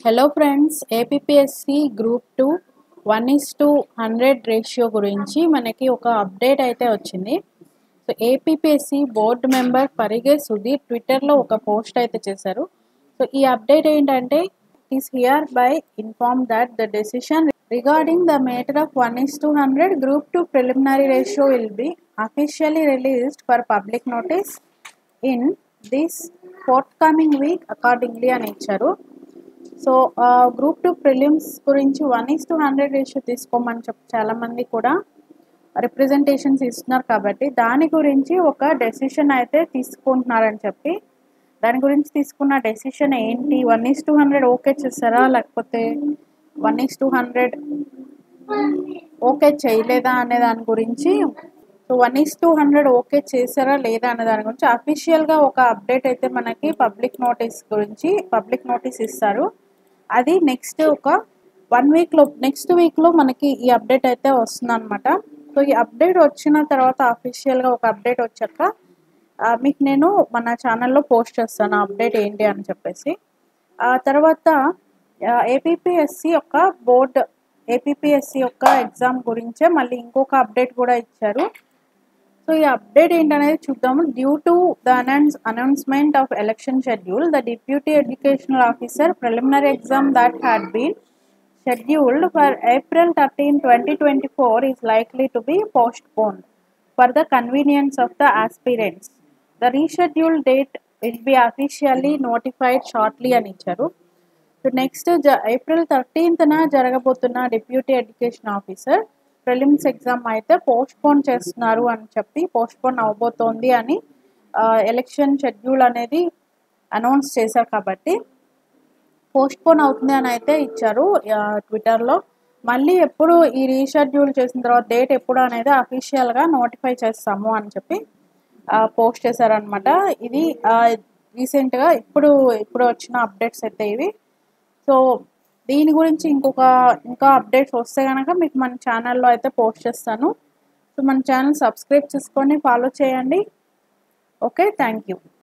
Hello friends, APSC group 2 1:100 ratio గురించి మనకి ఒక అప్డేట్ అయితే వచ్చింది. So APSC board member Parige Sudhir ట్విట్టర్లో ఒక పోస్ట్ అయితే చేశారు. సో ఈ అప్డేట్ ఏంటంటే, is hereby inform that the decision regarding the matter of 1:100 group 2 preliminary ratio will be officially released for public notice in this forthcoming week accordingly అని ఇచ్చారు. So group 2 prelims గురించి 1:100 ratio తీసుకోమని చెప్పి చాలామంది కూడా representations ఇస్తున్నారు. కాబట్టి దాని గురించి ఒక డెసిషన్ అయితే తీసుకుంటున్నారని చెప్పి, దాని గురించి తీసుకున్న డెసిషన్ ఏంటి, 1:100 ఓకే చేస్తారా లేకపోతే 1:100 ఓకే చేయలేదా అనే దాని గురించి, సో 1:100 ఓకే చేశారా లేదా అనే దాని గురించి అఫీషియల్గా ఒక అప్డేట్ అయితే మనకి పబ్లిక్ నోటీస్ ఇస్తారు. అది నెక్స్ట్ ఒక 1 వీక్లో, నెక్స్ట్ వీక్లో మనకి ఈ అప్డేట్ అయితే వస్తుందన్నమాట. సో ఈ అప్డేట్ వచ్చిన తర్వాత, అఫీషియల్గా ఒక అప్డేట్ వచ్చాక మీకు నేను మన ఛానల్లో పోస్ట్ చేస్తాను అప్డేట్ ఏంటి అని చెప్పేసి. ఆ తర్వాత ఏపీఎస్సి యొక్క ఎగ్జామ్ గురించే మళ్ళీ ఇంకొక అప్డేట్ కూడా ఇచ్చారు. సో ఈ అప్డేట్ ఏంటనేది చూద్దాము. Due to the announcement of election schedule, the deputy educational officer preliminary exam that had been scheduled for April 13, 2024 is likely to be postponed for the convenience of the aspirants. The rescheduled date will be officially notified shortly అని ఇచ్చారు. So next April 13th జరగబోతున్న deputy education officer prelims exam అయితే postpone చేస్తున్నారు అని చెప్పి, postpone అవబోతోంది అని election schedule అనేది announce చేశారు. కాబట్టి పోస్ట్పోన్ అవుతుంది అని అయితే ఇచ్చారు ట్విట్టర్లో. మళ్ళీ ఎప్పుడు ఈ రీషెడ్యూల్ చేసిన తర్వాత డేట్ ఎప్పుడు అనేది అఫీషియల్గా నోటిఫై చేస్తాము అని చెప్పి పోస్ట్ చేశారనమాట. ఇది రీసెంట్గా ఇప్పుడు వచ్చిన అప్డేట్స్ అయితే ఇవి. సో దీని గురించి ఇంకా అప్డేట్స్ వస్తే కనుక మీకు మన ఛానల్లో అయితే పోస్ట్ చేస్తాను. సో మన ఛానల్ సబ్స్క్రైబ్ చేసుకొని ఫాలో చేయండి. Okay, thank you.